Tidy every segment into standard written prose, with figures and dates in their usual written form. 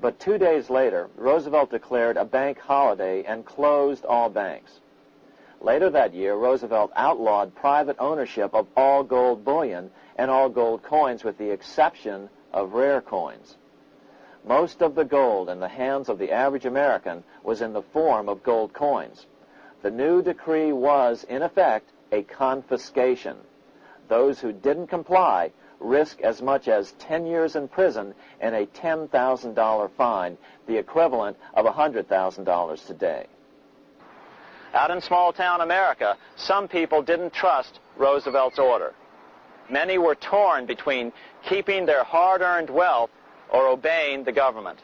But 2 days later, Roosevelt declared a bank holiday and closed all banks. Later that year, Roosevelt outlawed private ownership of all gold bullion and all gold coins with the exception of rare coins. Most of the gold in the hands of the average American was in the form of gold coins. The new decree was, in effect, a confiscation. Those who didn't comply risk as much as 10 years in prison and a $10,000 fine, the equivalent of $100,000 today. Out in small-town America, some people didn't trust Roosevelt's order. Many were torn between keeping their hard-earned wealth or obeying the government.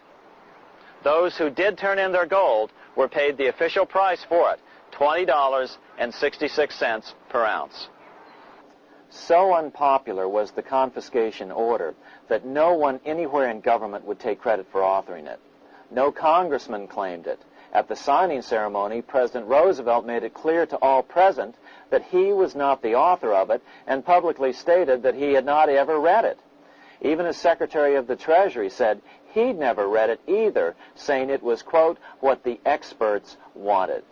Those who did turn in their gold were paid the official price for it, $20.66 per ounce. So unpopular was the confiscation order that no one anywhere in government would take credit for authoring it. No congressman claimed it. At the signing ceremony, President Roosevelt made it clear to all present that he was not the author of it and publicly stated that he had not ever read it. Even his Secretary of the Treasury said he'd never read it either, saying it was, quote, what the experts wanted.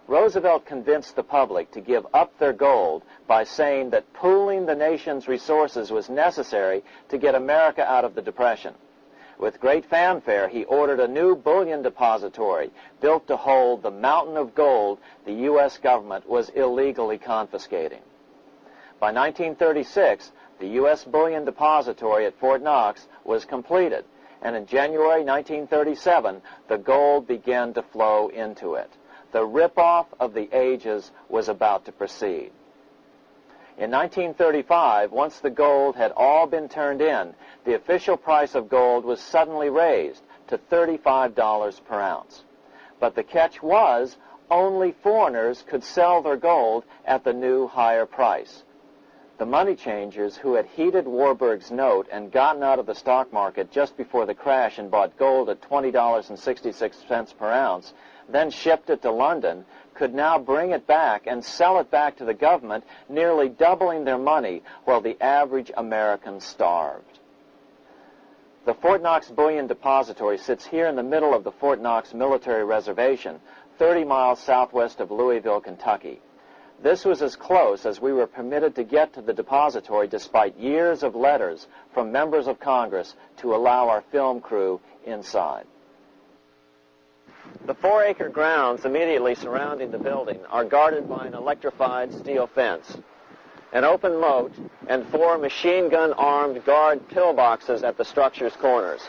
Roosevelt convinced the public to give up their gold by saying that pooling the nation's resources was necessary to get America out of the Depression. With great fanfare, he ordered a new bullion depository built to hold the mountain of gold the U.S. government was illegally confiscating. By 1936, the U.S. Bullion Depository at Fort Knox was completed, and in January 1937, the gold began to flow into it. The rip-off of the ages was about to proceed. In 1935, once the gold had all been turned in, the official price of gold was suddenly raised to $35 per ounce. But the catch was, only foreigners could sell their gold at the new higher price. The money changers who had heeded Warburg's note and gotten out of the stock market just before the crash and bought gold at $20.66 per ounce, then shipped it to London, could now bring it back and sell it back to the government, nearly doubling their money while the average American starved. The Fort Knox Bullion Depository sits here in the middle of the Fort Knox Military Reservation, 30 miles southwest of Louisville, Kentucky. This was as close as we were permitted to get to the depository despite years of letters from members of Congress to allow our film crew inside. The 4-acre grounds immediately surrounding the building are guarded by an electrified steel fence, an open moat, and 4 machine-gun-armed guard pillboxes at the structure's corners.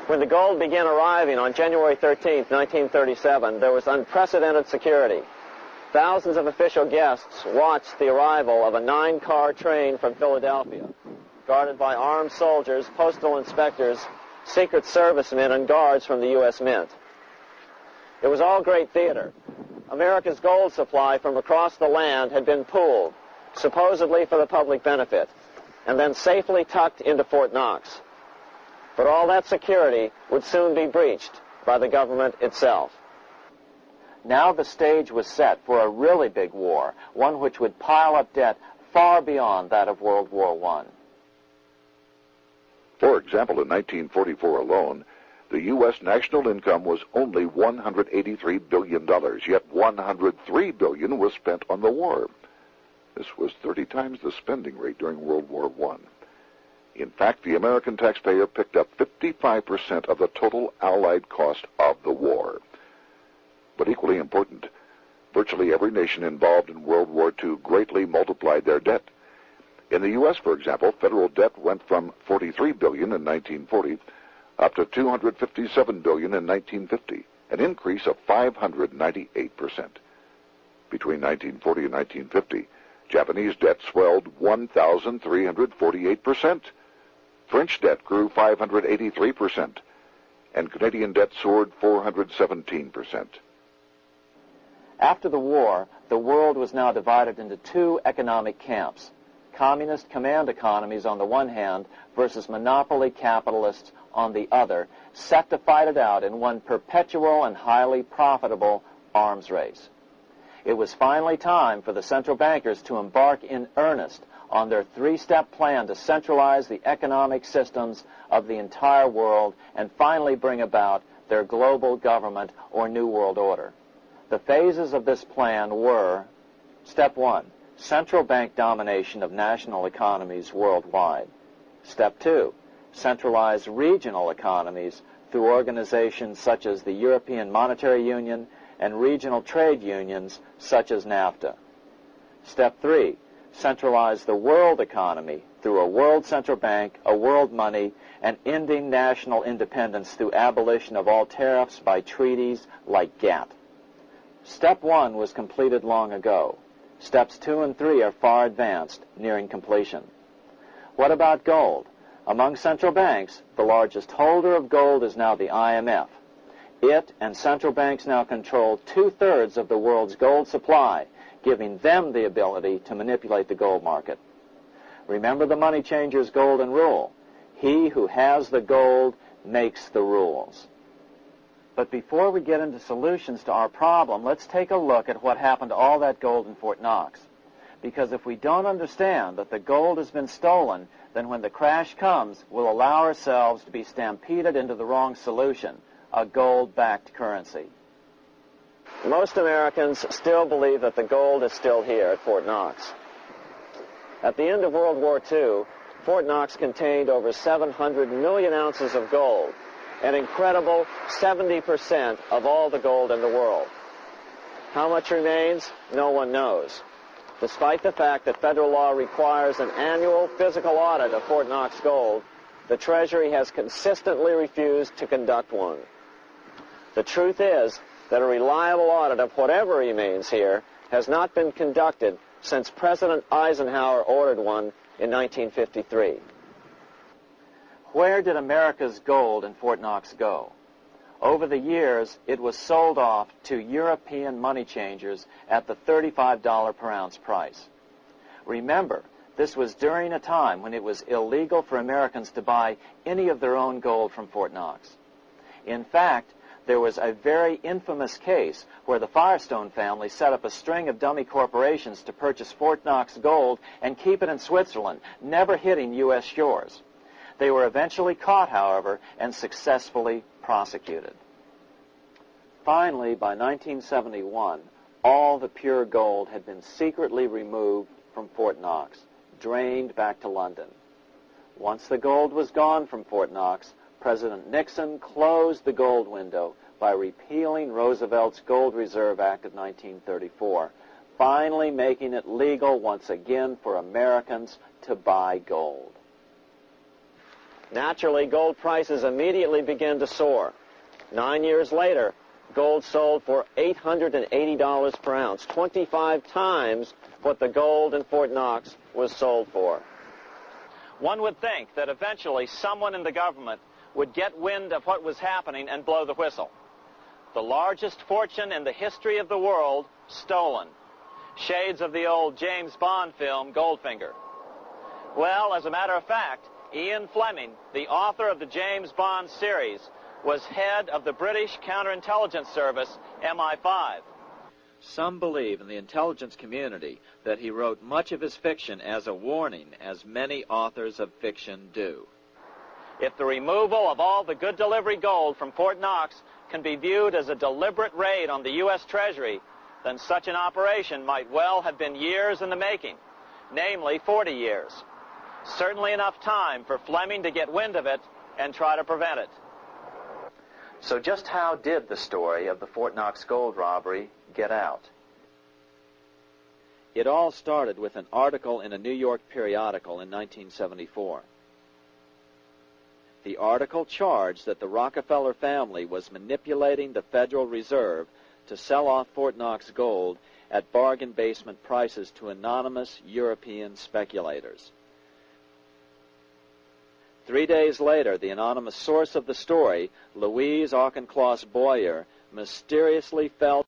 When the gold began arriving on January 13, 1937, there was unprecedented security. Thousands of official guests watched the arrival of a 9-car train from Philadelphia, guarded by armed soldiers, postal inspectors, Secret Servicemen, and guards from the U.S. Mint. It was all great theater. America's gold supply from across the land had been pooled, supposedly for the public benefit, and then safely tucked into Fort Knox. But all that security would soon be breached by the government itself. Now the stage was set for a really big war, one which would pile up debt far beyond that of World War I. For example, in 1944 alone, the U.S. national income was only $183 billion, yet $103 billion was spent on the war. This was 30 times the spending rate during World War I. In fact, the American taxpayer picked up 55% of the total Allied cost of the war. But equally important, virtually every nation involved in World War II greatly multiplied their debt. In the U.S., for example, federal debt went from $43 billion in 1940 up to $257 billion in 1950, an increase of 598%. Between 1940 and 1950, Japanese debt swelled 1,348%. French debt grew 583%, and Canadian debt soared 417%. After the war, the world was now divided into 2 economic camps: communist command economies on the one hand versus monopoly capitalists on the other, set to fight it out in one perpetual and highly profitable arms race. It was finally time for the central bankers to embark in earnest on their three-step plan to centralize the economic systems of the entire world and finally bring about their global government or New World Order. The phases of this plan were: Step 1, central bank domination of national economies worldwide. Step 2, centralize regional economies through organizations such as the European Monetary Union and regional trade unions such as NAFTA. Step 3, centralize the world economy through a world central bank, a world money, and ending national independence through abolition of all tariffs by treaties like GATT. Step 1 was completed long ago. Steps 2 and 3 are far advanced, nearing completion. What about gold? Among central banks, the largest holder of gold is now the IMF. It and central banks now control 2/3 of the world's gold supply, giving them the ability to manipulate the gold market. Remember the money changer's golden rule: he who has the gold makes the rules. But before we get into solutions to our problem, let's take a look at what happened to all that gold in Fort Knox. Because if we don't understand that the gold has been stolen, then when the crash comes, we'll allow ourselves to be stampeded into the wrong solution, a gold-backed currency. Most Americans still believe that the gold is still here at Fort Knox. At the end of World War II, Fort Knox contained over 700 million ounces of gold, an incredible 70% of all the gold in the world. How much remains? No one knows. Despite the fact that federal law requires an annual physical audit of Fort Knox gold, the Treasury has consistently refused to conduct one. The truth is that a reliable audit of whatever remains here has not been conducted since President Eisenhower ordered one in 1953. Where did America's gold in Fort Knox go? Over the years, it was sold off to European money changers at the $35 per ounce price. Remember, this was during a time when it was illegal for Americans to buy any of their own gold from Fort Knox. In fact, there was a very infamous case where the Firestone family set up a string of dummy corporations to purchase Fort Knox gold and keep it in Switzerland, never hitting U.S. shores. They were eventually caught, however, and successfully prosecuted. Finally, by 1971, all the pure gold had been secretly removed from Fort Knox, drained back to London. Once the gold was gone from Fort Knox, President Nixon closed the gold window by repealing Roosevelt's Gold Reserve Act of 1934, finally making it legal once again for Americans to buy gold. Naturally, gold prices immediately began to soar. 9 years later, gold sold for $880 per ounce, 25 times what the gold in Fort Knox was sold for. One would think that eventually someone in the government would get wind of what was happening and blow the whistle. The largest fortune in the history of the world stolen. Shades of the old James Bond film, Goldfinger. Well, as a matter of fact, Ian Fleming, the author of the James Bond series, was head of the British counterintelligence service, MI5. Some believe in the intelligence community that he wrote much of his fiction as a warning, as many authors of fiction do. If the removal of all the good delivery gold from Fort Knox can be viewed as a deliberate raid on the U.S. Treasury, then such an operation might well have been years in the making, namely 40 years. Certainly enough time for Fleming to get wind of it and try to prevent it. So just how did the story of the Fort Knox gold robbery get out? It all started with an article in a New York periodical in 1974. The article charged that the Rockefeller family was manipulating the Federal Reserve to sell off Fort Knox gold at bargain basement prices to anonymous European speculators. 3 days later, the anonymous source of the story, Louise Auchincloss Boyer, mysteriously fell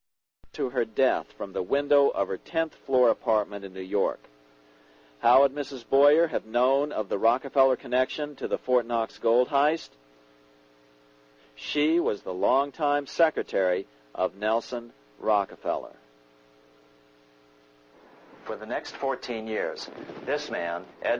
to her death from the window of her 10th floor apartment in New York. How would Mrs. Boyer have known of the Rockefeller connection to the Fort Knox gold heist? She was the longtime secretary of Nelson Rockefeller. For the next 14 years, this man, Ed